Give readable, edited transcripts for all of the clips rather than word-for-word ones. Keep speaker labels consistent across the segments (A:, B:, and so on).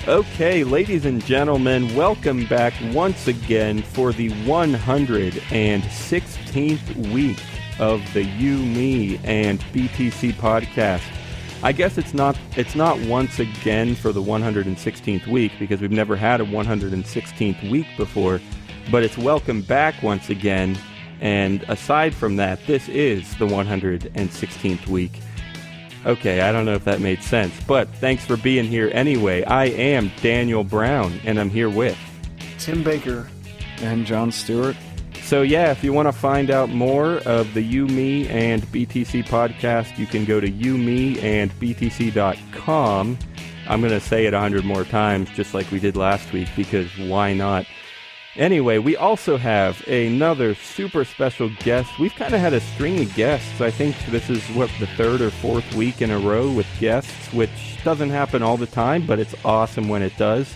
A: Okay, ladies and gentlemen, welcome back once again for the 116th week of the You, Me, and BTC podcast. I guess it's not once again for the 116th week because we've never had a 116th week before, but it's welcome back once again. And aside from that, this is the 116th week. Okay, I don't know if that made sense, but thanks for being here anyway. I am Daniel Brown, and I'm here with
B: Tim Baker
C: and John Stuart.
A: So yeah, if you want to find out more of the You, Me, and BTC podcast, you can go to youmeandbtc.com. I'm going to say it 100 more times, just like we did last week, because why not? Anyway, we also have another super special guest. We've kind of had a string of guests. I think this is, the third or fourth week in a row with guests, which doesn't happen all the time, but it's awesome when it does.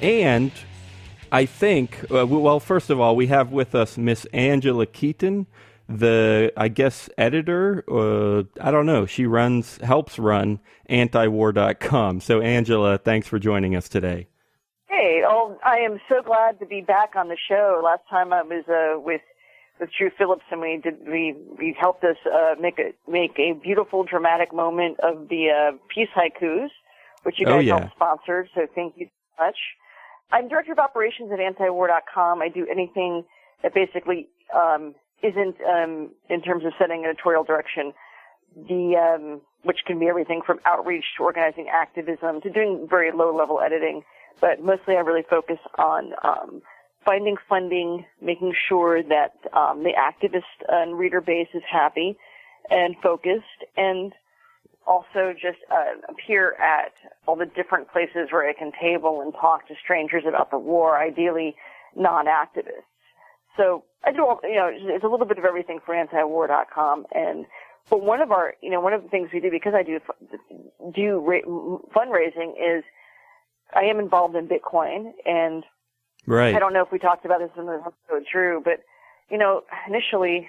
A: And I think, first of all, we have with us Miss Angela Keaton, editor. I don't know. She helps run antiwar.com. So, Angela, thanks for joining us today.
D: Hey, I am so glad to be back on the show. Last time I was with Drew Phillips, and we helped us make a beautiful dramatic moment of the peace haikus, which you guys helped sponsor. So thank you so much. I'm director of operations at antiwar.com. I do anything that basically isn't in terms of setting editorial direction. Which can be everything from outreach to organizing activism to doing very low-level editing. But mostly I really focus on finding funding, making sure that the activist and reader base is happy and focused, and also just appear at all the different places where I can table and talk to strangers about the war, ideally non-activists. So I do it's a little bit of everything for antiwar.com. But one of the things we do, because I do fundraising, is I am involved in Bitcoin, and
A: right.
D: I don't know if we talked about this in the episode, Drew, but, initially,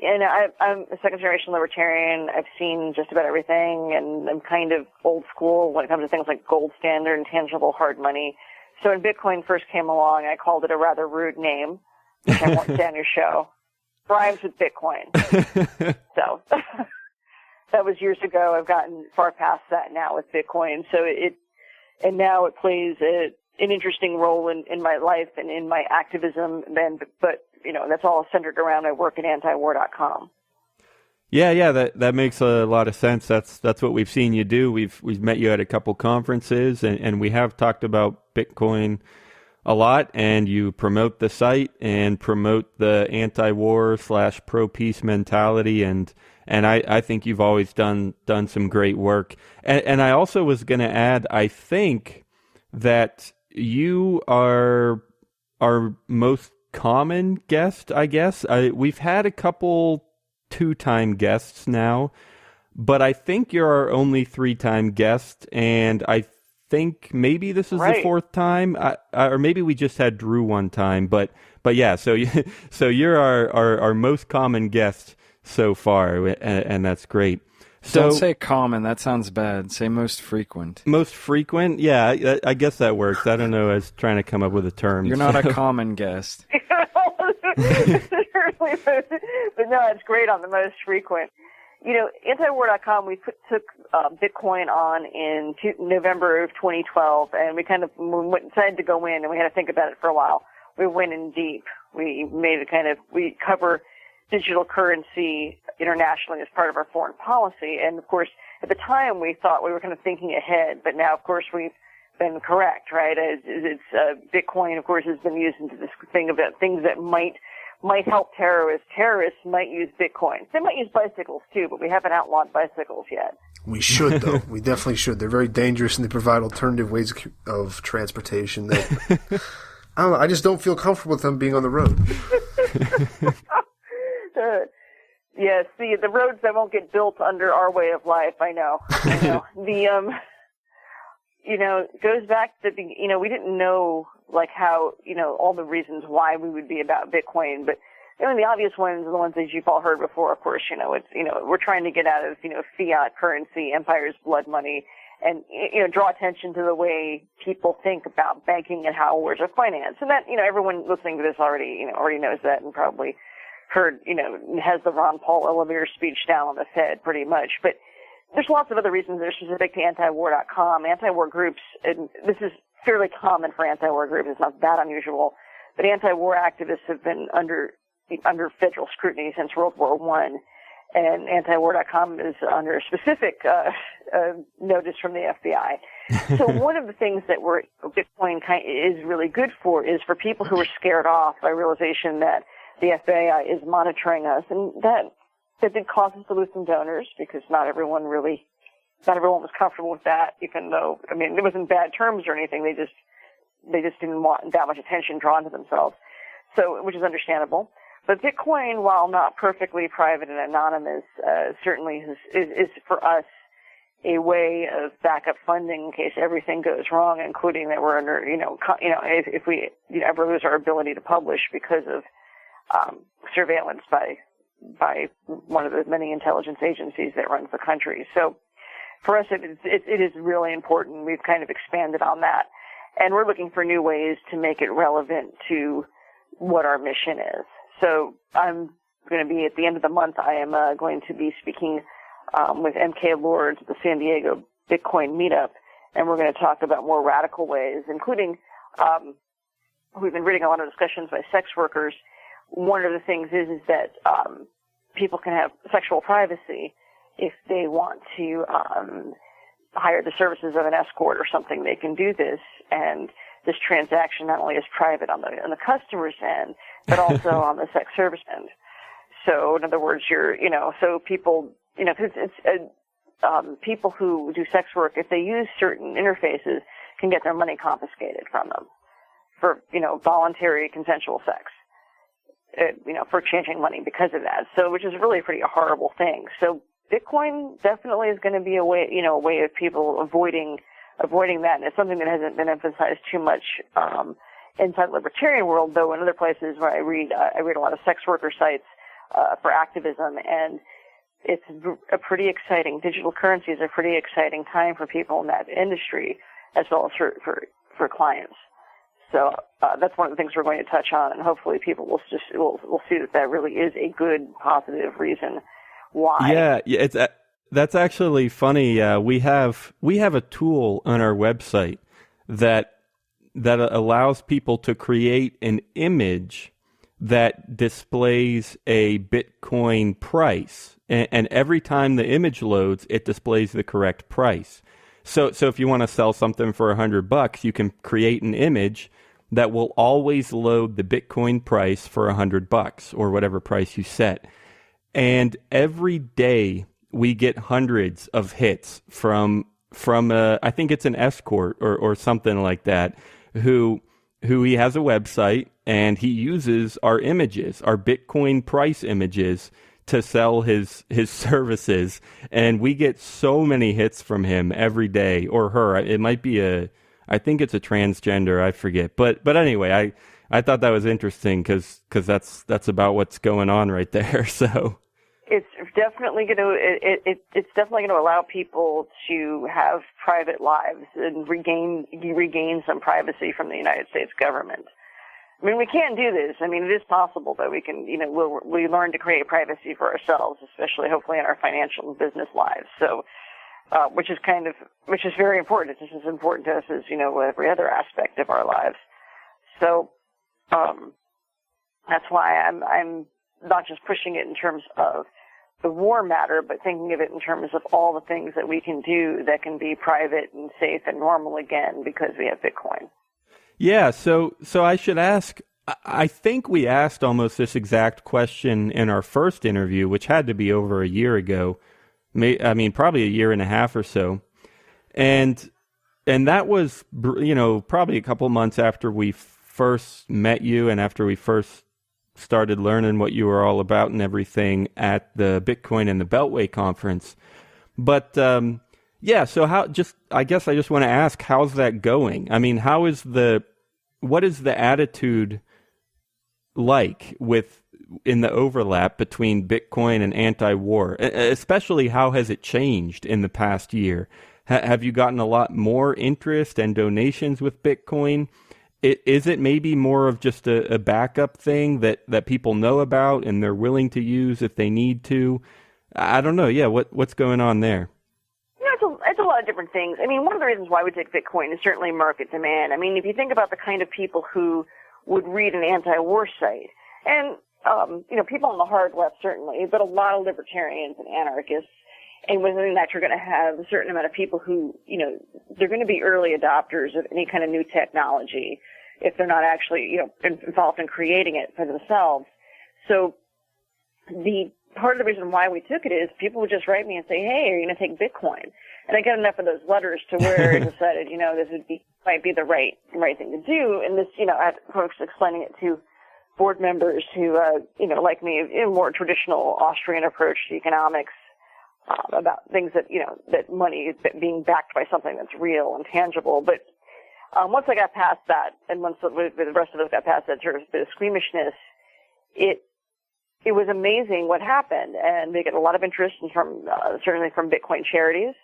D: I'm a second-generation libertarian. I've seen just about everything, and I'm kind of old school when it comes to things like gold standard and tangible hard money. So when Bitcoin first came along, I called it a rather rude name, which I won't say on your show. Rhymes with Bitcoin. So that was years ago. I've gotten far past that now with Bitcoin. So and now it plays an interesting role in my life and in my activism. But that's all centered around my work at antiwar.com.
A: Yeah, that makes a lot of sense. That's what we've seen you do. We've met you at a couple conferences, and we have talked about Bitcoin a lot, and you promote the site and promote the anti-war / pro-peace mentality, and I think you've always done some great work. And I also was going to add, I think that you are our most common guest, I guess. We've had a couple 2-time guests now, but I think you're our only 3-time guest, and I think maybe this is the 4th time, or maybe we just had Drew one time, but yeah, so you're our most common guest so far, and that's great. So
C: don't say common, that sounds bad. Say most frequent.
A: Most frequent? Yeah, I guess that works. I don't know, I was trying to come up with a term.
C: You're not a common guest.
D: But no, it's great on the most frequent. Antiwar.com, we took Bitcoin on in November of 2012, and we kind of decided to go in, and we had to think about it for a while. We went in deep. We cover digital currency internationally as part of our foreign policy. And of course, at the time we thought we were kind of thinking ahead, but now of course we've been correct, right? Bitcoin, of course, has been used into this thing about things that might help terrorists. Terrorists might use Bitcoin. They might use bicycles too, but we haven't outlawed bicycles yet.
B: We should, though. We definitely should. They're very dangerous, and they provide alternative ways of transportation that I don't know. I just don't feel comfortable with them being on the road.
D: Yes, the roads that won't get built under our way of life. I know. It goes back to we didn't know how all the reasons why we would be about Bitcoin, but the obvious ones are the ones that you've all heard before. Of course, we're trying to get out of fiat currency, empire's blood money, and draw attention to the way people think about banking and how wars are financed. And that, everyone listening to this already knows that and probably heard, has the Ron Paul elevator speech down on the Fed pretty much. But there's lots of other reasons that are specific to antiwar.com. Anti-war groups, and this is fairly common for anti-war groups, it's not that unusual, but anti-war activists have been under federal scrutiny since World War I. And antiwar.com is under specific notice from the FBI. So one of the things that Bitcoin is really good for is for people who are scared off by realization that the FBI is monitoring us, and that did cause us to lose some donors because not everyone was comfortable with that, even though, it wasn't bad terms or anything. They just didn't want that much attention drawn to themselves. So, which is understandable. But Bitcoin, while not perfectly private and anonymous, certainly is for us a way of backup funding in case everything goes wrong, including that we're under, if we ever lose our ability to publish because of surveillance by one of the many intelligence agencies that runs the country. So for us, it is really important. We've kind of expanded on that, and we're looking for new ways to make it relevant to what our mission is. So I'm going to be, at the end of the month, I am going to be speaking with MK Lords at the San Diego Bitcoin meetup, and we're going to talk about more radical ways, including we've been reading a lot of discussions by sex workers. One of the things is that people can have sexual privacy if they want to hire the services of an escort or something. They can do this, and this transaction not only is private on the customer's end, but also on the sex service end. So, in other words, so people, because people who do sex work, if they use certain interfaces, can get their money confiscated from them for, voluntary consensual sex, for exchanging money because of that. So, which is really a pretty horrible thing. So, Bitcoin definitely is going to be a way of people avoiding that, and it's something that hasn't been emphasized too much inside the libertarian world, though in other places where I read a lot of sex worker sites for activism, and it's a pretty exciting, digital currency is a pretty exciting time for people in that industry, as well as for clients. So that's one of the things we're going to touch on, and hopefully people will see that really is a good, positive reason why.
A: Yeah, that's actually funny. We have a tool on our website that allows people to create an image that displays a Bitcoin price, and every time the image loads, it displays the correct price. So if you want to sell something for $100, you can create an image that will always load the Bitcoin price for $100 or whatever price you set. And every day we get hundreds of hits from I think it's an escort or something like that, who he has a website, and he uses our images, our Bitcoin price images, to sell his services. And we get so many hits from him every day, or her. It might be I think it's a transgender, I forget. But anyway, I thought that was interesting because that's about what's going on right there. So
D: it's definitely going to allow people to have private lives and regain some privacy from the United States government. I mean, we can do this. I mean, it is possible that we can, we learn to create privacy for ourselves, especially hopefully in our financial and business lives. So, which is very important. It's just as important to us as, every other aspect of our lives. So, that's why I'm not just pushing it in terms of the war matter, but thinking of it in terms of all the things that we can do that can be private and safe and normal again because we have Bitcoin.
A: Yeah, so I should ask, I think we asked almost this exact question in our first interview, which had to be over a year ago. Probably a year and a half or so. And that was, probably a couple months after we first met you and after we first started learning what you were all about and everything at the Bitcoin and the Beltway conference. But so I guess I just want to ask, how's that going? I mean, what is the attitude like in the overlap between Bitcoin and anti-war? Especially, how has it changed in the past year? Have you gotten a lot more interest and donations with Bitcoin? Is it maybe more of just a backup thing that people know about and they're willing to use if they need to? I don't know. Yeah, what's going on there?
D: It's a lot of different things. I mean, one of the reasons why we take Bitcoin is certainly market demand. I mean, if you think about the kind of people who would read an anti-war site, and, people on the hard left certainly, but a lot of libertarians and anarchists, and within that you're going to have a certain amount of people who, they're going to be early adopters of any kind of new technology if they're not actually, involved in creating it for themselves. So the part of the reason why we took it is people would just write me and say, hey, are you going to take Bitcoin? And I got enough of those letters to where I decided, this might be the right thing to do. And this, I had folks explaining it to board members who, like me, in a more traditional Austrian approach to economics, about things that, that money is being backed by something that's real and tangible. But once I got past that, and once the rest of us got past that sort of bit of squeamishness, it was amazing what happened, and they get a lot of interest from certainly from Bitcoin charities.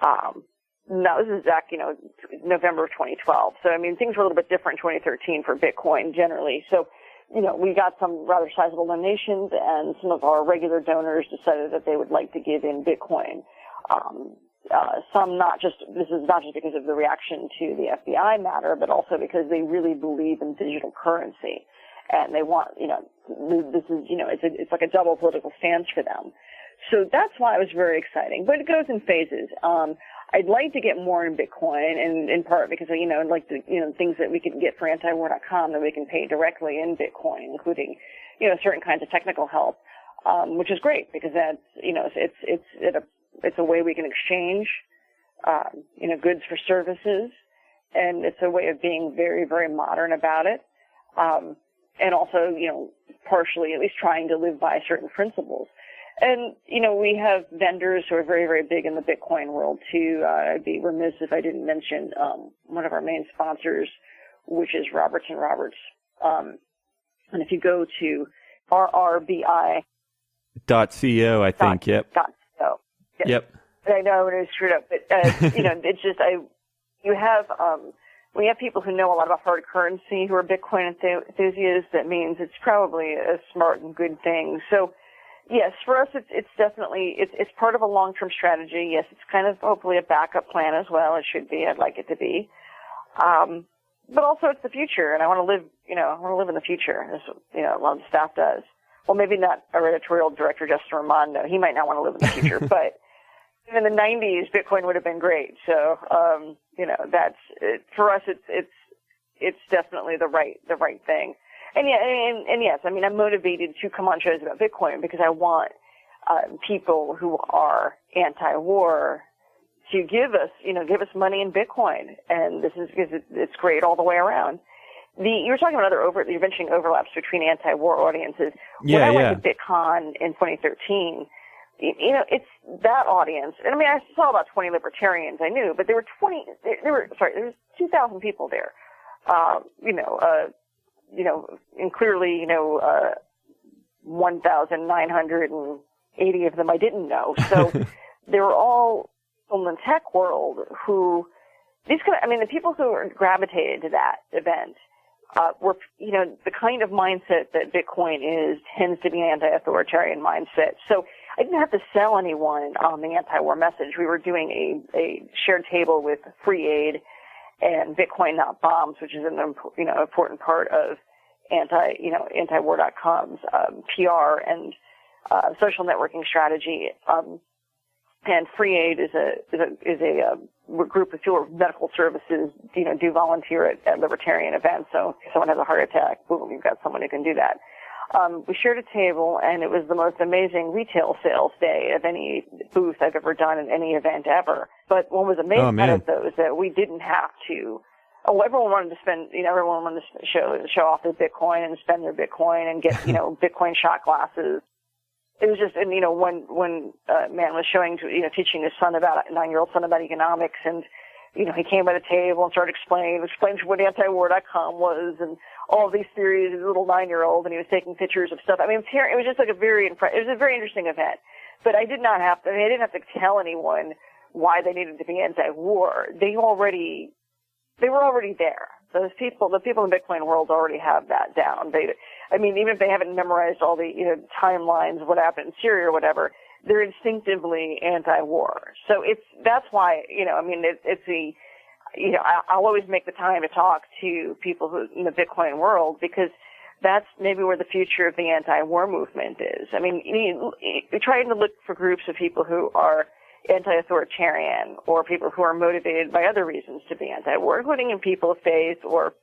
D: Now this is back, November of 2012. So I mean, things were a little bit different in 2013 for Bitcoin generally. So, we got some rather sizable donations, and some of our regular donors decided that they would like to give in Bitcoin. Some this is not just because of the reaction to the FBI matter, but also because they really believe in digital currency. And they want, this is, it's like a double political stance for them. So that's why it was very exciting. But it goes in phases. I'd like to get more in Bitcoin, and in part because, I'd like to, things that we can get for antiwar.com that we can pay directly in Bitcoin, including, certain kinds of technical help, which is great because that's, it's a way we can exchange, goods for services, and it's a way of being very, very modern about it. And also, partially at least trying to live by certain principles. And, we have vendors who are very, very big in the Bitcoin world too. I'd be remiss if I didn't mention, one of our main sponsors, which is Roberts and Roberts. And if you go to rrbi.co,
A: I think, yep.
D: .co. Yes.
A: Yep.
D: I know it was screwed up, but, it's just, we have people who know a lot about hard currency who are Bitcoin enthusiasts. That means it's probably a smart and good thing. So, yes, for us, it's definitely, it's part of a long-term strategy. Yes, it's kind of hopefully a backup plan as well. It should be. I'd like it to be. But also it's the future, and I want to live, in the future, as, a lot of the staff does. Well, maybe not our editorial director, Justin Raimondo. He might not want to live in the future, but in the 90s, Bitcoin would have been great. So, that's it. For us. It's definitely the right thing. And yeah, and yes, I mean, I'm motivated to come on shows about Bitcoin because I want people who are anti-war to give us money in Bitcoin, and this is because it's great all the way around. You were talking about you're mentioning overlaps between anti-war audiences. When I went to BitCon in 2013. It's that audience. And I mean, I saw about 20 libertarians I knew, but there were 2,000 people there. And clearly, 1,980 of them I didn't know. So they were all from the tech world who, the people who gravitated to that event, were, the kind of mindset that Bitcoin tends to be an anti-authoritarian mindset. So I didn't have to sell anyone on the anti-war message. We were doing a shared table with Free Aid and Bitcoin Not Bombs, which is an important part of antiwar.com's PR and social networking strategy. And Free Aid is a group of people with medical services, do volunteer at libertarian events. So if someone has a heart attack, boom, you've got someone who can do that. We shared a table, and it was the most amazing retail sales day of any booth I've ever done in any event ever. But what was amazing out of those that we didn't have to. Oh, everyone wanted to spend. Everyone wanted to show off their Bitcoin and spend their Bitcoin and get Bitcoin shot glasses. It was just, and one man was teaching his 9-year-old son about economics, and he came by the table and started explaining what antiwar.com was and all of these theories as a little 9-year-old, and he was taking pictures of stuff. I mean, it was just like it was a very interesting event. But I didn't have to tell anyone why they needed to be anti-war, they were already there. Those people, the people in the Bitcoin world already have that down. Even if they haven't memorized all the, timelines of what happened in Syria or whatever, they're instinctively anti-war. So that's why, I'll always make the time to talk to people who in the Bitcoin world, because that's maybe where the future of the anti-war movement is. You're trying to look for groups of people who are anti-authoritarian or people who are motivated by other reasons to be anti-war, including in people of faith or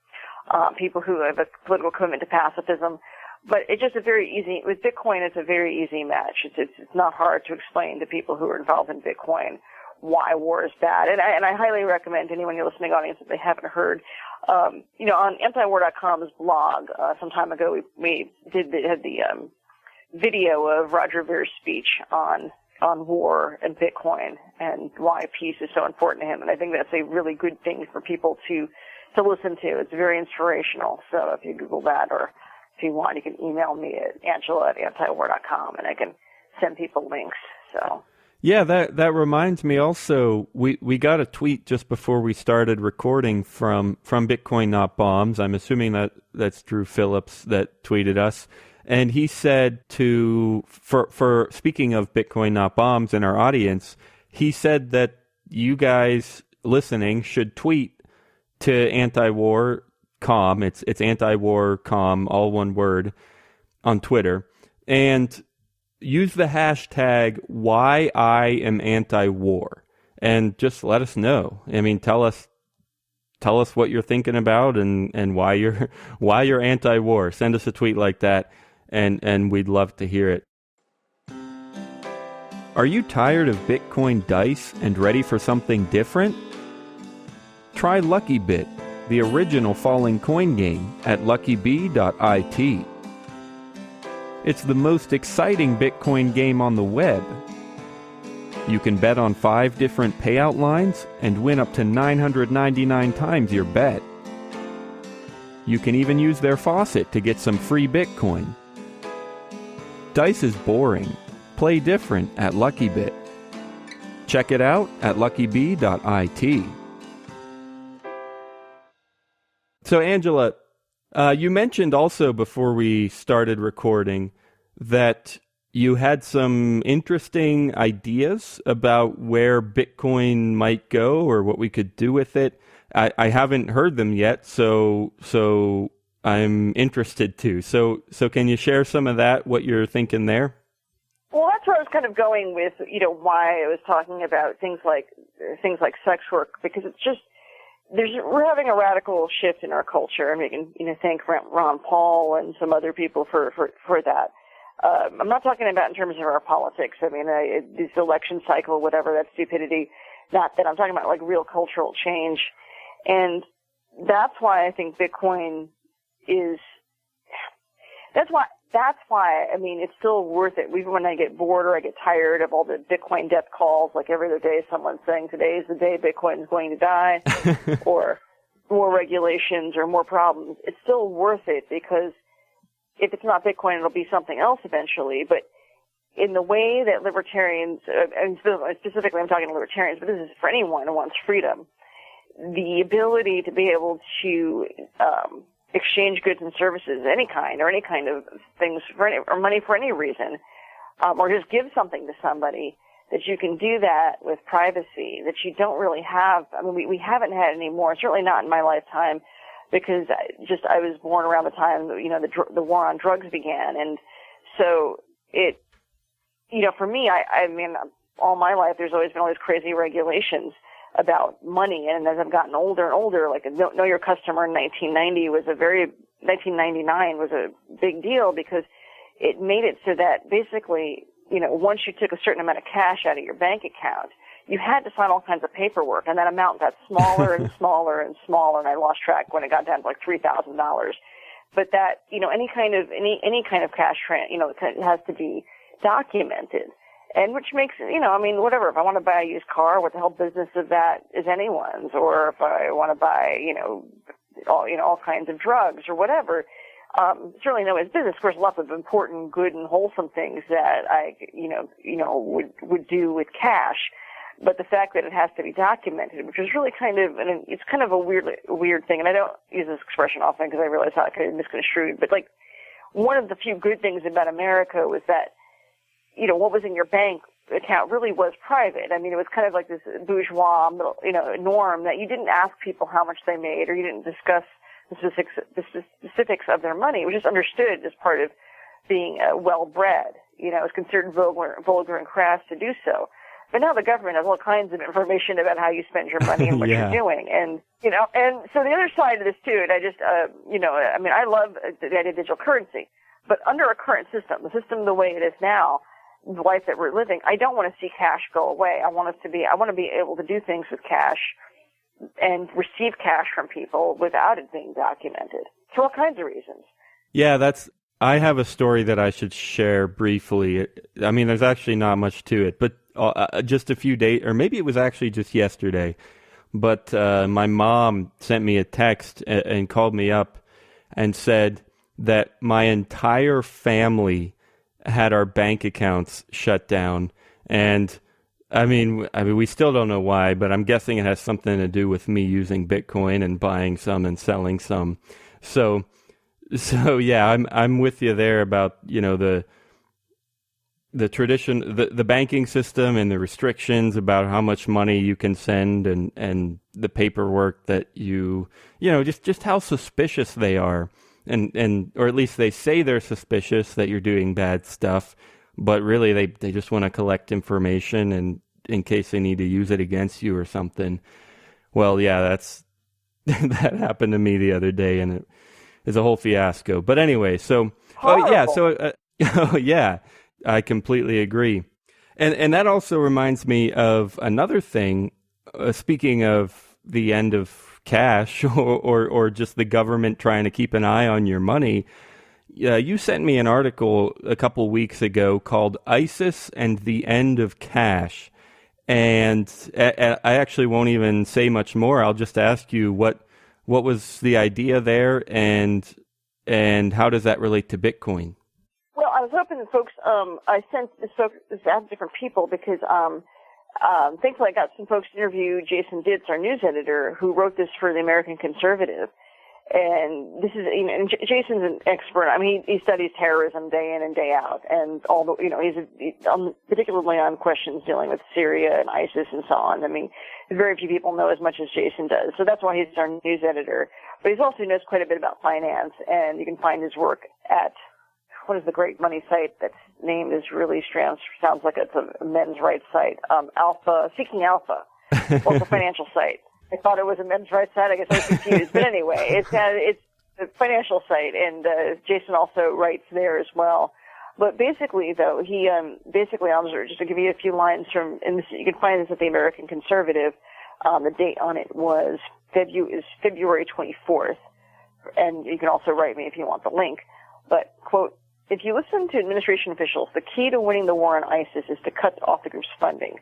D: people who have a political commitment to pacifism. But it's just with Bitcoin, it's a very easy match. It's not hard to explain to people who are involved in Bitcoin why war is bad. And I highly recommend anyone in your listening audience, if they haven't heard, on antiwar.com's blog, some time ago, we had the video of Roger Vere's speech on war and Bitcoin and why peace is so important to him. And I think that's a really good thing for people to listen to. It's very inspirational. So if you Google that, or if you want, you can email me at angela@antiwar.com and I can send people links. So.
A: Yeah, that reminds me also, we got a tweet just before we started recording from Bitcoin Not Bombs. I'm assuming that's Drew Phillips that tweeted us. And he said for speaking of Bitcoin Not Bombs in our audience, he said that you guys listening should tweet to anti-war.com. It's anti-war.com, all one word, on Twitter. And use the hashtag why I am anti-war, and just let us know. Tell us what you're thinking about and why you're anti-war. Send us a tweet like that, and we'd love to hear it. Are you tired of Bitcoin dice and ready for something different? Try LuckyBit, the original falling coin game, at luckybee.it. It's the most exciting Bitcoin game on the web. You can bet on 5 different payout lines and win up to 999 times your bet. You can even use their faucet to get some free Bitcoin. Dice is boring. Play different at LuckyBit. Check it out at luckybee.it. So, Angela, you mentioned also before we started recording that you had some interesting ideas about where Bitcoin might go or what we could do with it. I haven't heard them yet, so I'm interested too. So can you share some of that, what you're thinking there?
D: Well, that's where I was kind of going with, why I was talking about things like sex work, because it's just, we're having a radical shift in our culture. I can, thank Ron Paul and some other people for that. I'm not talking about in terms of our politics. This election cycle, whatever, that stupidity. Not that. I'm talking about like real cultural change. And that's why I think Bitcoin is, that's why, it's still worth it. Even when I get bored or I get tired of all the Bitcoin death calls, like every other day someone's saying today is the day Bitcoin is going to die, or more regulations or more problems, it's still worth it, because if it's not Bitcoin, it'll be something else eventually. But in the way that libertarians, and specifically I'm talking to libertarians, but this is for anyone who wants freedom, the ability to be able to exchange goods and services of any kind, or any kind of things or money for any reason, or just give something to somebody, that you can do that with privacy that you don't really have. We haven't had anymore, certainly not in my lifetime, because I was born around the time, the war on drugs began. And so for me, all my life, there's always been all these crazy regulations about money. And as I've gotten older and older, like Know Your Customer in 1999 was a big deal, because it made it so that basically, once you took a certain amount of cash out of your bank account, you had to sign all kinds of paperwork, and that amount got smaller and smaller and smaller, and I lost track when it got down to like $3,000. But that, any kind of cash it has to be documented. And which makes, whatever, if I want to buy a used car, what the hell business of that is anyone's? Or if I want to buy, all kinds of drugs or whatever, certainly no one's business. Of course, lots of important, good, and wholesome things that I, would do with cash. But the fact that it has to be documented, which is really it's kind of a weird thing, and I don't use this expression often because I realize how it could be misconstrued, but like, one of the few good things about America was that, what was in your bank account really was private. I mean, it was kind of like this bourgeois, norm that you didn't ask people how much they made, or you didn't discuss the specifics of their money. It was just understood as part of being well-bred. It was considered vulgar and crass to do so. But now the government has all kinds of information about how you spend your money and what you're doing. And so the other side of this too, and I just, I love the idea of digital currency, but under a current system, the system the way it is now, the life that we're living, I don't want to see cash go away. I want to be able to do things with cash and receive cash from people without it being documented for all kinds of reasons.
A: Yeah, I have a story that I should share briefly. I mean, there's actually not much to it, but just a few days, or maybe it was actually just yesterday, but my mom sent me a text and called me up and said that my entire family had our bank accounts shut down. And I mean, we still don't know why, but I'm guessing it has something to do with me using Bitcoin and buying some and selling some. So yeah, I'm with you there about, the tradition, the banking system and the restrictions about how much money you can send and the paperwork that just how suspicious they are. And or at least they say they're suspicious that you're doing bad stuff, but really they just want to collect information and in case they need to use it against you or something. Well, yeah, that happened to me the other day, and it is a whole fiasco. But anyway, yeah, I completely agree. And that also reminds me of another thing, speaking of the end of cash or just the government trying to keep an eye on your money. You sent me an article a couple weeks ago called ISIS and the End of Cash. And I actually won't even say much more. I'll just ask you what was the idea there and how does that relate to Bitcoin?
D: Well, I was hoping that folks, I sent this out to different people because, thankfully I got some folks to interview Jason Ditz, our news editor, who wrote this for the American Conservative. And this is, Jason's an expert. I mean, he studies terrorism day in and day out, and he's particularly on questions dealing with Syria and ISIS and so on. I mean, very few people know as much as Jason does, so that's why he's our news editor. But he also knows quite a bit about finance, and you can find his work at what is the great money site that's name is really strange. Sounds like it's a men's rights site. Seeking Alpha, local financial site. I thought it was a men's rights site. I guess I was confused. But anyway, it's a financial site, and Jason also writes there as well. But basically, though, just to give you a few lines from, and this, you can find this at the American Conservative. The date on it was February 24th, and you can also write me if you want the link. But quote, if you listen to administration officials, the key to winning the war on ISIS is to cut off the group's funding,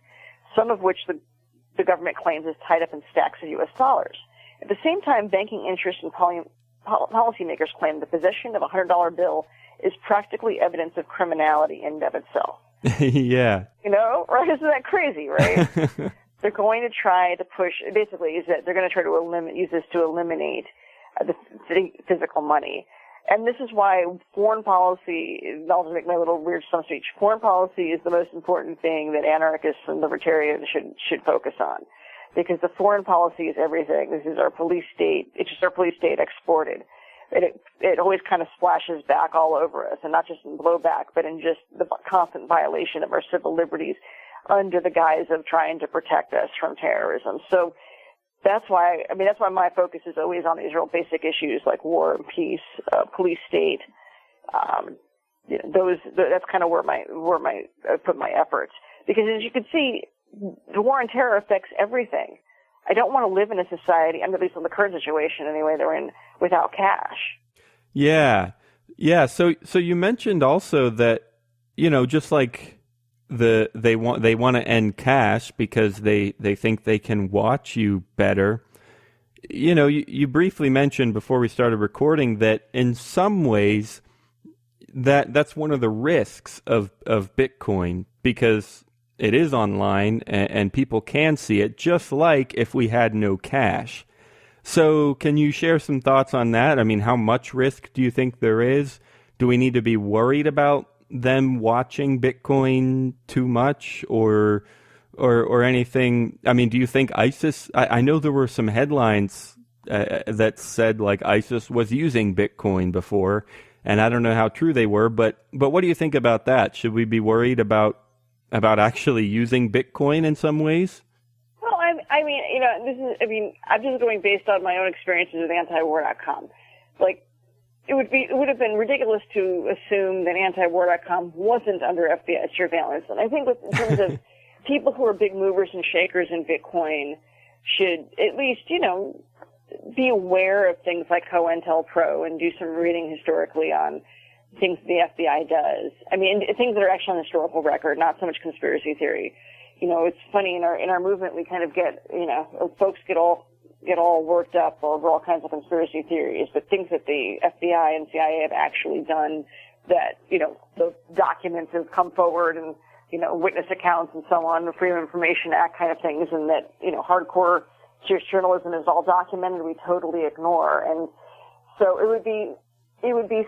D: some of which the government claims is tied up in stacks of U.S. dollars. At the same time, banking interests and policymakers claim the possession of a $100 bill is practically evidence of criminality in and of itself.
A: Yeah.
D: Right? Isn't that crazy, right? They're going to try to push, basically, is that they're going to try to use this to eliminate the physical money. And this is why foreign policy, I'll just make my little weird stump speech, foreign policy is the most important thing that anarchists and libertarians should focus on. Because the foreign policy is everything. This is our police state. It's just our police state exported. It always kind of splashes back all over us, and not just in blowback, but in just the constant violation of our civil liberties under the guise of trying to protect us from terrorism. So that's why my focus is always on these real basic issues like war and peace, police state. That's kind of where I put my efforts. Because as you can see, the war on terror affects everything. I don't want to live in a society, at least in the current situation anyway, that we're in, without cash.
A: Yeah. So you mentioned also that, just like they want to end cash because they think they can watch you better. You briefly mentioned before we started recording that in some ways that's one of the risks of Bitcoin, because it is online and people can see it, just like if we had no cash. So can you share some thoughts on that? I mean, how much risk do you think there is? Do we need to be worried about them watching Bitcoin too much or anything? I mean, do you think ISIS, I know there were some headlines that said like ISIS was using Bitcoin before, and I don't know how true they were, but what do you think about that? Should we be worried about actually using Bitcoin in some ways?
D: Well, I mean, I'm just going based on my own experiences with antiwar.com. Like, it would have been ridiculous to assume that antiwar.com wasn't under FBI surveillance. And I think in terms of people who are big movers and shakers in Bitcoin should at least, be aware of things like COINTELPRO and do some reading historically on things the FBI does. I mean, things that are actually on historical record, not so much conspiracy theory. It's funny in our movement we kind of get, folks get all worked up over all kinds of conspiracy theories, but things that the FBI and CIA have actually done that, the documents have come forward and, witness accounts and so on, the Freedom of Information Act kind of things, and that, hardcore serious journalism is all documented, we totally ignore. And so it would be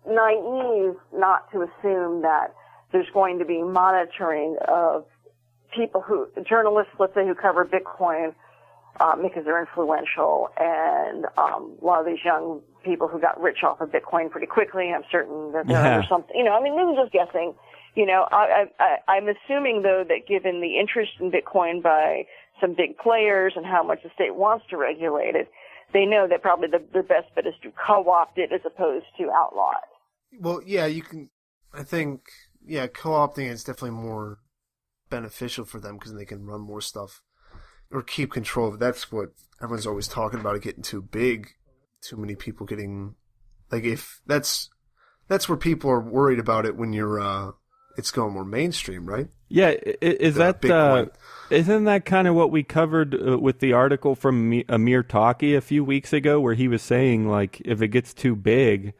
D: naive not to assume that there's going to be monitoring of journalists, let's say, who cover Bitcoin, because they're influential, and a lot of these young people who got rich off of Bitcoin pretty quickly. I'm certain that they're under something. This is just guessing. I'm assuming, though, that given the interest in Bitcoin by some big players and how much the state wants to regulate it, they know that probably the best bet is to co-opt it as opposed to outlaw it.
B: Well, yeah, you can. I think, co-opting is definitely more beneficial for them because they can run more stuff or keep control of it. That's what everyone's always talking about, it getting too big, too many people getting, like, if that's where people are worried about it when you're it's going more mainstream, right?
A: Yeah, isn't that kind of what we covered with the article from Amir Taki a few weeks ago, where he was saying, like, if it gets too big,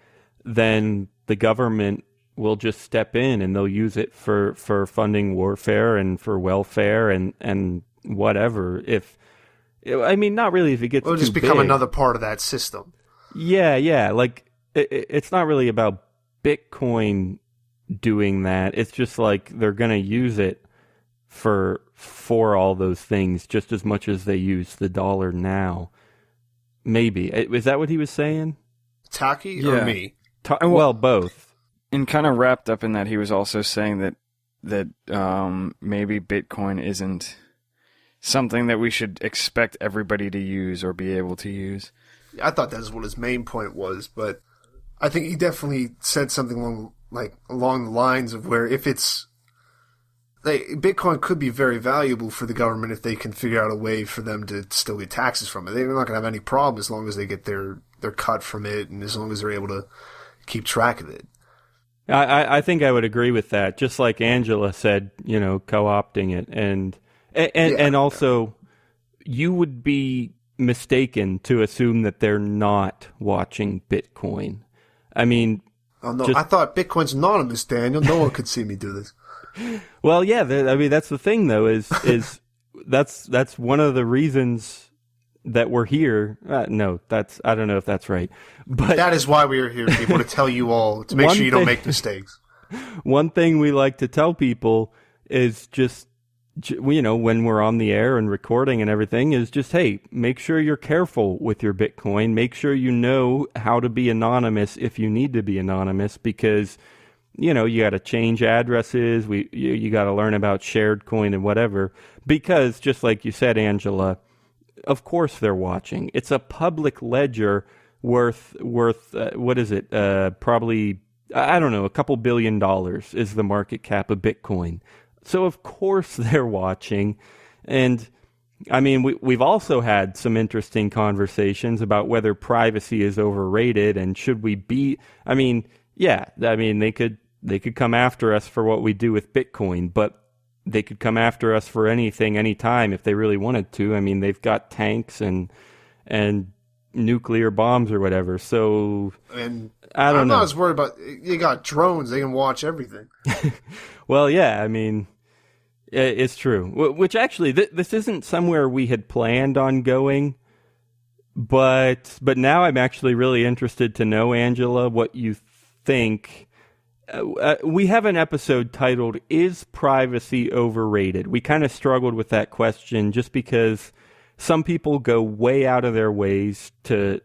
A: then the government will just step in and they'll use it for funding warfare and for welfare and whatever. Not really if it gets too big. It'll just become
B: another part of that system.
A: Yeah. Like, it's not really about Bitcoin doing that. It's just like they're going to use it for all those things just as much as they use the dollar now. Maybe. Is that what he was saying?
B: Taki or me?
A: Well, both.
C: And kind of wrapped up in that, he was also saying that maybe Bitcoin isn't something that we should expect everybody to use or be able to use.
B: I thought that was what his main point was, but I think he definitely said something along the lines of where if it's Bitcoin could be very valuable for the government if they can figure out a way for them to still get taxes from it. They're not going to have any problem as long as they get their cut from it and as long as they're able to keep track of it.
A: I think I would agree with that. Just like Angela said, co-opting it. And also, you would be mistaken to assume that they're not watching Bitcoin. I mean...
B: Oh, no, I thought Bitcoin's anonymous, Daniel. No one could see me do this.
A: Well, yeah, that's the thing, though, is that's one of the reasons that we're here. No, I don't know if that's right. But
B: that is why we are here, people, to tell you all, to make sure you don't make mistakes.
A: One thing we like to tell people is just, when we're on the air and recording and everything, is just, hey, make sure you're careful with your Bitcoin. Make sure you know how to be anonymous if you need to be anonymous, because, you got to change addresses. You got to learn about shared coin and whatever, because just like you said, Angela, of course they're watching. It's a public ledger worth what is it? Probably, I don't know, a couple $2 billion is the market cap of Bitcoin. So of course they're watching. And I mean, we've also had some interesting conversations about whether privacy is overrated and should we be, they could come after us for what we do with Bitcoin, but they could come after us for anything, anytime if they really wanted to. I mean, they've got tanks and nuclear bombs or whatever. So
B: and
A: I don't know.
B: I'm not as worried about. You got drones; they can watch everything.
A: Well, yeah. I mean, It's true. Which actually, this isn't somewhere we had planned on going, but now I'm actually really interested to know, Angela, what you think. We have an episode titled "Is Privacy Overrated?" We kind of struggled with that question just because some people go way out of their ways to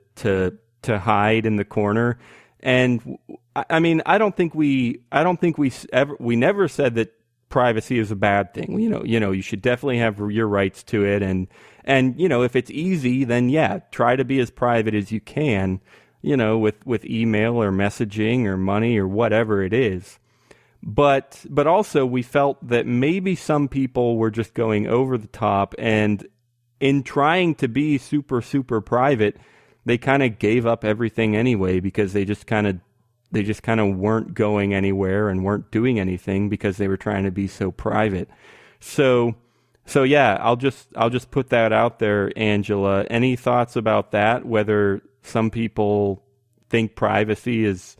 A: hide in the corner, and I mean, I don't think we never said that privacy is a bad thing. You should definitely have your rights to it, and if it's easy, then yeah, try to be as private as you can. With email or messaging or money or whatever it is. But also we felt that maybe some people were just going over the top, and in trying to be super, super private, they kind of gave up everything anyway, because they just kind of weren't going anywhere and weren't doing anything because they were trying to be so private. So yeah, I'll just put that out there, Angela. Any thoughts about that? Whether some people think privacy is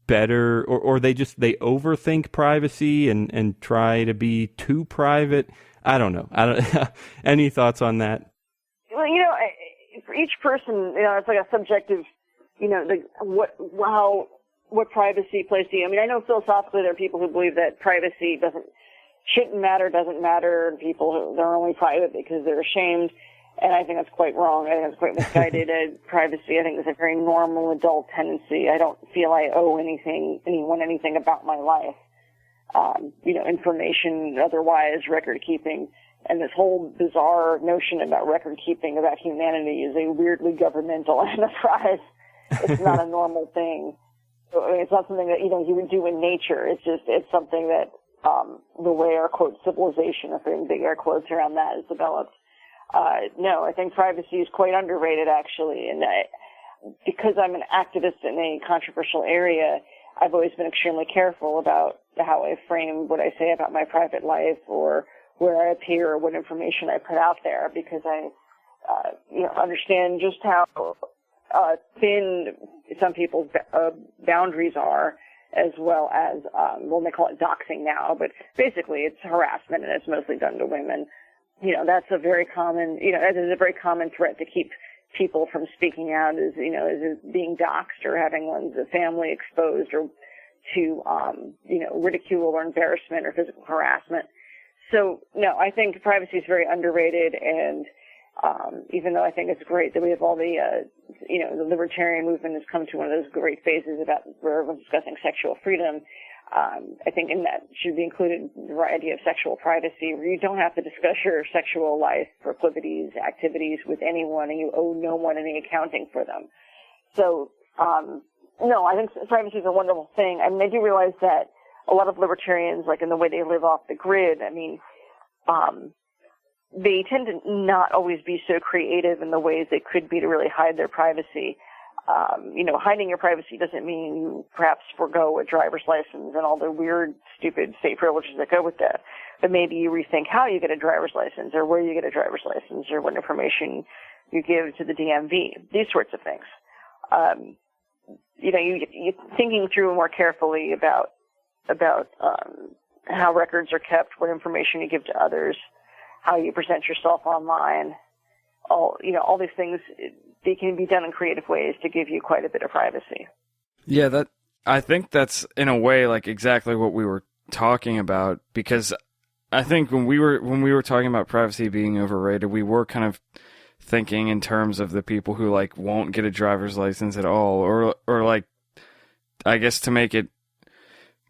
A: better, or they overthink privacy and try to be too private. I don't know. Any thoughts on that?
D: Well, for each person, it's like a subjective, what privacy plays to you. I mean, I know philosophically there are people who believe that privacy doesn't matter, and people they're only private because they're ashamed. And I think that's quite wrong. I think that's quite misguided. Privacy, I think, is a very normal adult tendency. I don't feel I owe anyone anything about my life. Information, otherwise, record keeping. And this whole bizarre notion about record keeping, about humanity, is a weirdly governmental enterprise. It's not a normal thing. It's not something that, you would do in nature. It's something that, the way our, quote, civilization, if putting big air quotes around that, is developed. No, I think privacy is quite underrated, actually. And because I'm an activist in a controversial area, I've always been extremely careful about how I frame what I say about my private life, or where I appear, or what information I put out there, because I, understand just how thin some people's boundaries are, as well as, they call it doxing now, but basically it's harassment, and it's mostly done to women. That's a very common, that is a very common threat to keep people from speaking out, is being doxxed or having one's family exposed, or to, ridicule or embarrassment or physical harassment. So, no, I think privacy is very underrated, and even though I think it's great that we have all the, the libertarian movement has come to one of those great phases about where everyone's discussing sexual freedom, I think in that should be included the idea of sexual privacy, where you don't have to discuss your sexual life, proclivities, activities with anyone, and you owe no one any accounting for them. So, no, I think privacy is a wonderful thing. I mean, I do realize that a lot of libertarians, like in the way they live off the grid, I mean, they tend to not always be so creative in the ways they could be to really hide their privacy. Hiding your privacy doesn't mean you perhaps forego a driver's license and all the weird, stupid state privileges that go with that. But maybe you rethink how you get a driver's license, or where you get a driver's license, or what information you give to the DMV, these sorts of things. You're thinking through more carefully about how records are kept, what information you give to others, how you present yourself online. All these things, they can be done in creative ways to give you quite a bit of privacy.
C: Yeah, I think that's in a way like exactly what we were talking about, because I think when we were talking about privacy being overrated, we were kind of thinking in terms of the people who like won't get a driver's license at all, or like, I guess to make it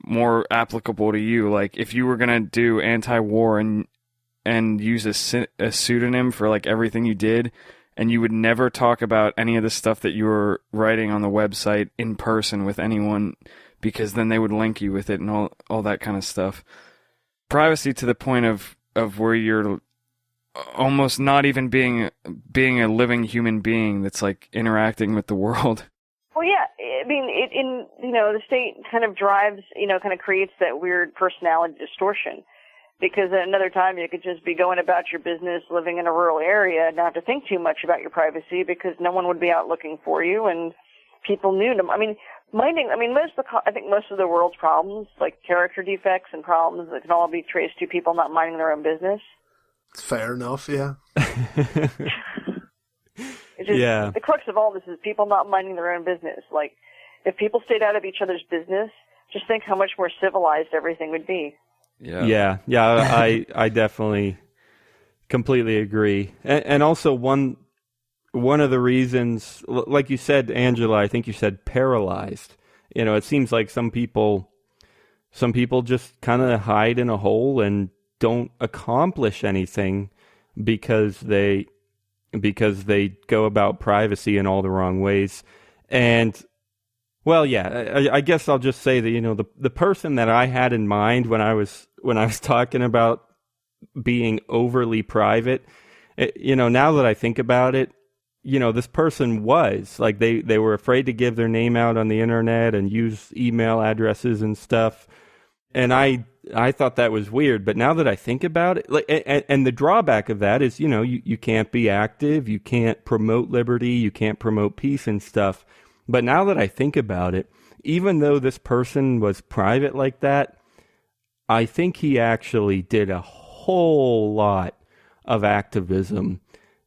C: more applicable to you, like if you were gonna do anti-war and use a pseudonym for like everything you did, and you would never talk about any of the stuff that you were writing on the website in person with anyone, because then they would link you with it and all that kind of stuff. Privacy to the point of where you're almost not even being a living human being that's like interacting with the world.
D: Well, yeah, I mean, the state kind of drives, kind of creates that weird personality distortion. Because at another time you could just be going about your business, living in a rural area, and not have to think too much about your privacy, because no one would be out looking for you, and people knew them. I mean, minding. I mean, I think most of the world's problems, like character defects and problems, that can all be traced to people not minding their own business.
B: Fair enough, yeah.
A: Yeah.
D: The crux of all this is people not minding their own business. Like, if people stayed out of each other's business, just think how much more civilized everything would be.
A: Yeah. I definitely completely agree. And also one of the reasons, like you said, Angela, I think you said paralyzed. You know, it seems like some people just kind of hide in a hole and don't accomplish anything because they go about privacy in all the wrong ways. And, well, yeah, I guess I'll just say that, you know, the person that I had in mind when I was talking about being overly private, you know, now that I think about it, you know, this person was like, they were afraid to give their name out on the internet and use email addresses and stuff. And I thought that was weird, but now that I think about it, like, and the drawback of that is, you know, you can't be active, you can't promote liberty, you can't promote peace and stuff. But now that I think about it, even though this person was private like that, I think he actually did a whole lot of activism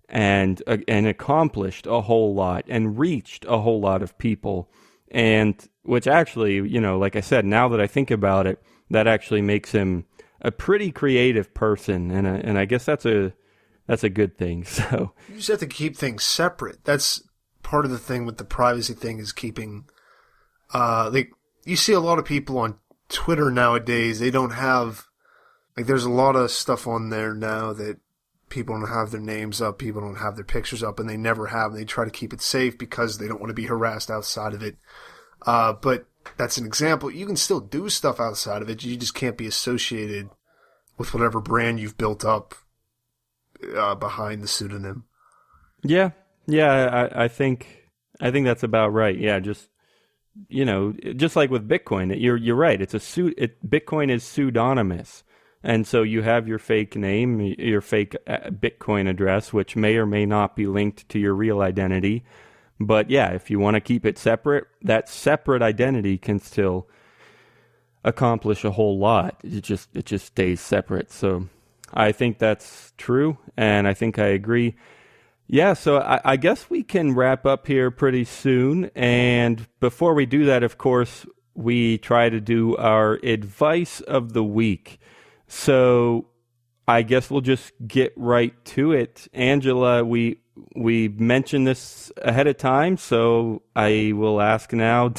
A: and accomplished a whole lot and reached a whole lot of people. And which actually, you know, like I said, now that I think about it, that actually makes him a pretty creative person, and I guess that's a good thing. So
B: you just have to keep things separate. That's part of the thing with the privacy thing, is keeping. Like, you see a lot of people on Twitter nowadays. They don't have, like, there's a lot of stuff on there now that people don't have their names up, people don't have their pictures up, and they never have. They try to keep it safe because they don't want to be harassed outside of it. But that's an example. You can still do stuff outside of it. You just can't be associated with whatever brand you've built up behind the pseudonym.
A: Yeah, I think that's about right. Yeah, just, you know, just like with Bitcoin, you're right. Bitcoin is pseudonymous, and so you have your fake name, your fake Bitcoin address, which may or may not be linked to your real identity. But yeah, if you want to keep it separate, that separate identity can still accomplish a whole lot. It just stays separate. So I think that's true, and I think I agree. Yeah, so I guess we can wrap up here pretty soon. And before we do that, of course, we try to do our advice of the week. So I guess we'll just get right to it. Angela, we mentioned this ahead of time, so I will ask now,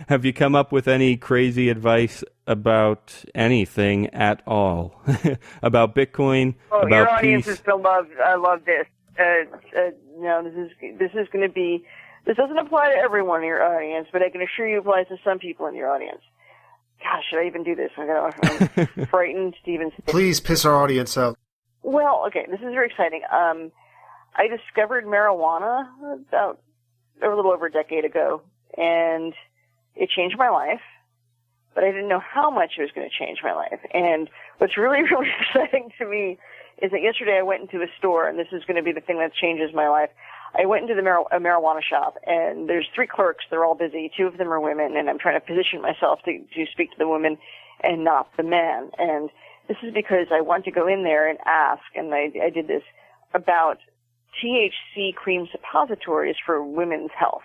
A: have you come up with any crazy advice about anything at all? About Bitcoin, about
D: your audience
A: peace?
D: is going to love this. No, this is going to be, this doesn't apply to everyone in your audience, but I can assure you it applies to some people in your audience. Gosh, should I even do this? I'm frightened to even say.
B: Please piss our audience out.
D: Well, okay, this is very exciting. I discovered marijuana about a little over a decade ago, and it changed my life, but I didn't know how much it was going to change my life. And what's really, really exciting to me is that yesterday I went into a store, and this is going to be the thing that changes my life. I went into a marijuana shop, and there's 3 clerks. They're all busy. 2 of them are women, and I'm trying to position myself to speak to the women and not the man. And this is because I want to go in there and ask, and I did this, about THC cream suppositories for women's health.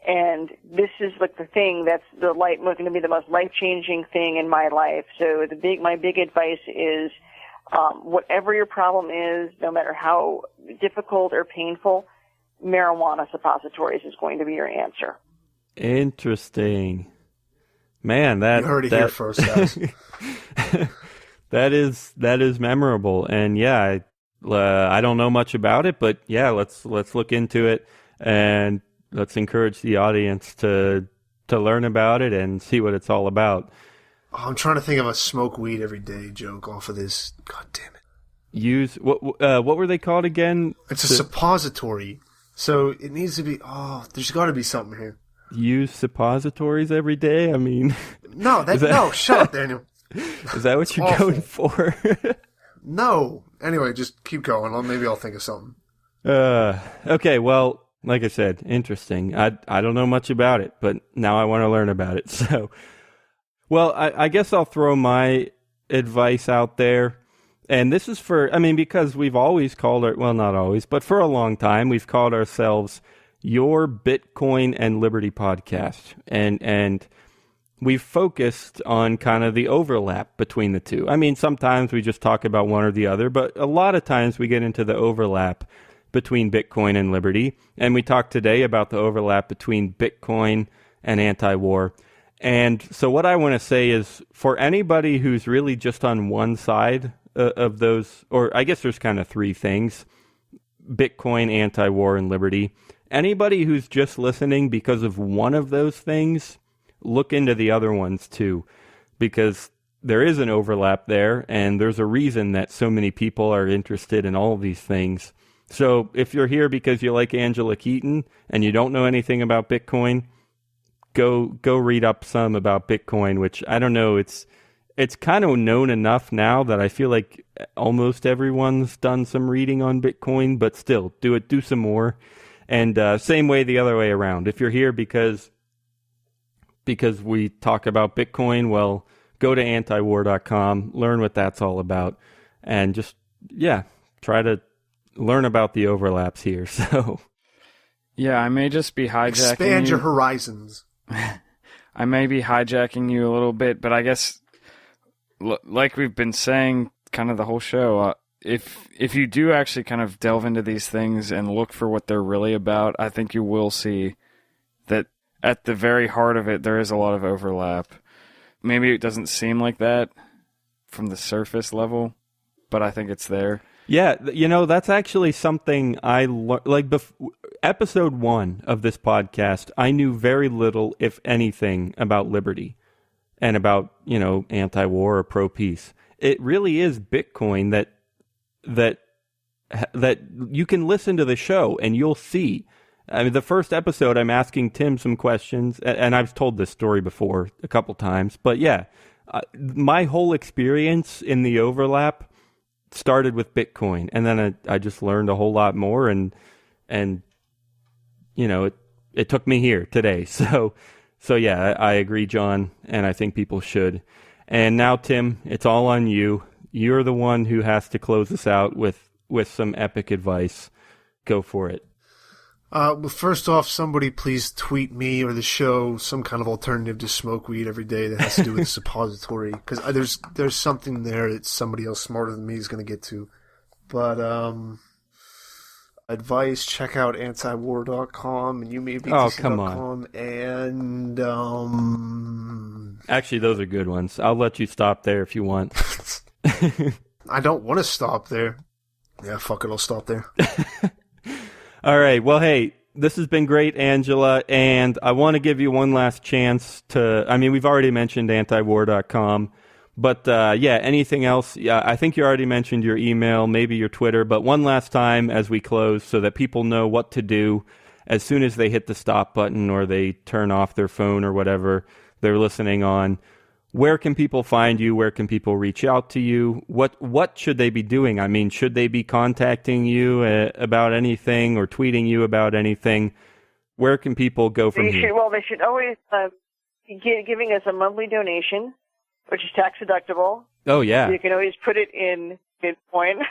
D: And this is like the thing that's going to be the most life-changing thing in my life. So my big advice is, whatever your problem is, no matter how difficult or painful, marijuana suppositories is going to be your answer.
A: Interesting. Man, that
B: you heard it here first, guys.
A: that is memorable, and yeah, I don't know much about it, but yeah, let's look into it, and let's encourage the audience to learn about it and see what it's all about.
B: Oh, I'm trying to think of a smoke weed every day joke off of this. God damn it!
A: Use what were they called again?
B: It's a suppository, so it needs to be. Oh, there's got to be something here.
A: Use suppositories every day. I mean,
B: no, no. Shut up, Daniel.
A: Is that what you're going for?
B: No. Anyway, just keep going. Maybe I'll think of something.
A: Okay, well, like I said, interesting. I don't know much about it, but now I want to learn about it. So, well, I guess I'll throw my advice out there. And this is because we've always well, not always, but for a long time, we've called ourselves Your Bitcoin and Liberty Podcast. And we've focused on kind of the overlap between the two. I mean, sometimes we just talk about one or the other, but a lot of times we get into the overlap between Bitcoin and liberty. And we talked today about the overlap between Bitcoin and anti-war. And so what I want to say is, for anybody who's really just on one side of those, or I guess there's kind of three things: Bitcoin, anti-war, and liberty. Anybody who's just listening because of one of those things, look into the other ones too, because there is an overlap there, and there's a reason that so many people are interested in all of these things. So if you're here because you like Angela Keaton and you don't know anything about Bitcoin, go read up some about Bitcoin, which I don't know, it's kind of known enough now that I feel like almost everyone's done some reading on Bitcoin, but still, do some more. And same way the other way around. If you're here because we talk about Bitcoin, well, go to antiwar.com, learn what that's all about, and just, try to learn about the overlaps here. So,
C: yeah, I may just be hijacking
B: Expand your horizons.
C: I may be hijacking you a little bit, but I guess, like we've been saying kind of the whole show, if you do actually kind of delve into these things and look for what they're really about, I think you will see that at the very heart of it, there is a lot of overlap. Maybe it doesn't seem like that from the surface level, but I think it's there.
A: Yeah, that's actually something I learned. Episode 1 of this podcast, I knew very little, if anything, about liberty and about, anti-war or pro-peace. It really is Bitcoin that you can listen to the show and you'll see. I mean, the first episode, I'm asking Tim some questions, and I've told this story before a couple times, but my whole experience in the overlap started with Bitcoin, and then I just learned a whole lot more, and it took me here today. So yeah, I agree, John, and I think people should. And now, Tim, it's all on you. You're the one who has to close us out with some epic advice. Go for it.
B: Well, first off, somebody please tweet me or the show some kind of alternative to smoke weed every day that has to do with suppository, because there's something there that somebody else smarter than me is going to get to. But advice: check out antiwar.com and youmabtc.com, and
A: actually, those are good ones. I'll let you stop there if you want.
B: I don't want to stop there. Yeah, fuck it, I'll stop there.
A: All right. Well, hey, this has been great, Angela, and I want to give you one last chance we've already mentioned antiwar.com, but anything else? Yeah, I think you already mentioned your email, maybe your Twitter, but one last time as we close so that people know what to do as soon as they hit the stop button or they turn off their phone or whatever they're listening on. Where can people find you? Where can people reach out to you? What should they be doing? I mean, should they be contacting you about anything or tweeting you about anything? Where can people go from here?
D: They should always be giving us a monthly donation, which is tax deductible.
A: Oh, yeah.
D: You can always put it in Bitcoin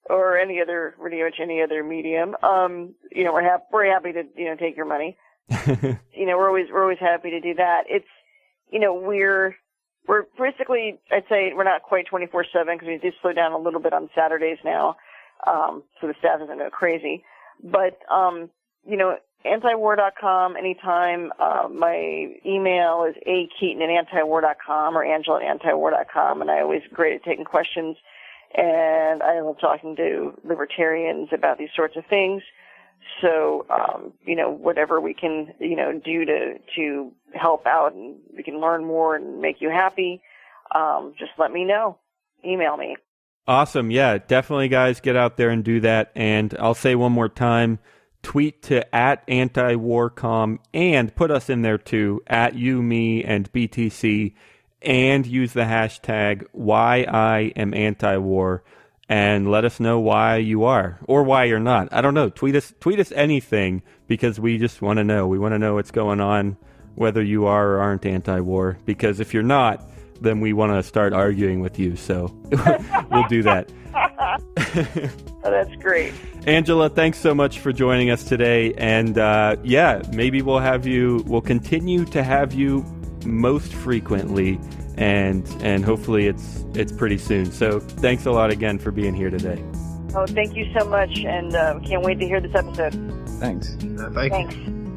D: or any other, pretty much any other medium. We're happy to take your money. We're always happy to do that. It's we're basically, I'd say we're not quite 24/7 because we do slow down a little bit on Saturdays now, so the staff isn't go crazy. But antiwar.com anytime. My email is akeaton@antiwar.com or angela@antiwar.com, and I always great at taking questions, and I love talking to libertarians about these sorts of things. So, whatever we can, do to help out and we can learn more and make you happy, just let me know. Email me.
A: Awesome. Yeah, definitely, guys, get out there and do that. And I'll say one more time, tweet to @antiwarcom and put us in there too, @you, me, and BTC, and use the hashtag #WhyIamAntiWar. and let us know why you are or why you're not. I don't know. Tweet us anything, because we just want to know. We want to know what's going on, whether you are or aren't anti-war, because if you're not, then we want to start arguing with you. So we'll do that.
D: Oh, that's great.
A: Angela, thanks so much for joining us today. And maybe we'll continue to have you most frequently, and hopefully it's pretty soon. So thanks a lot again for being here today.
D: Oh, thank you so much, and can't wait to hear this episode.
C: Thanks.
B: Thank you.
D: Thanks.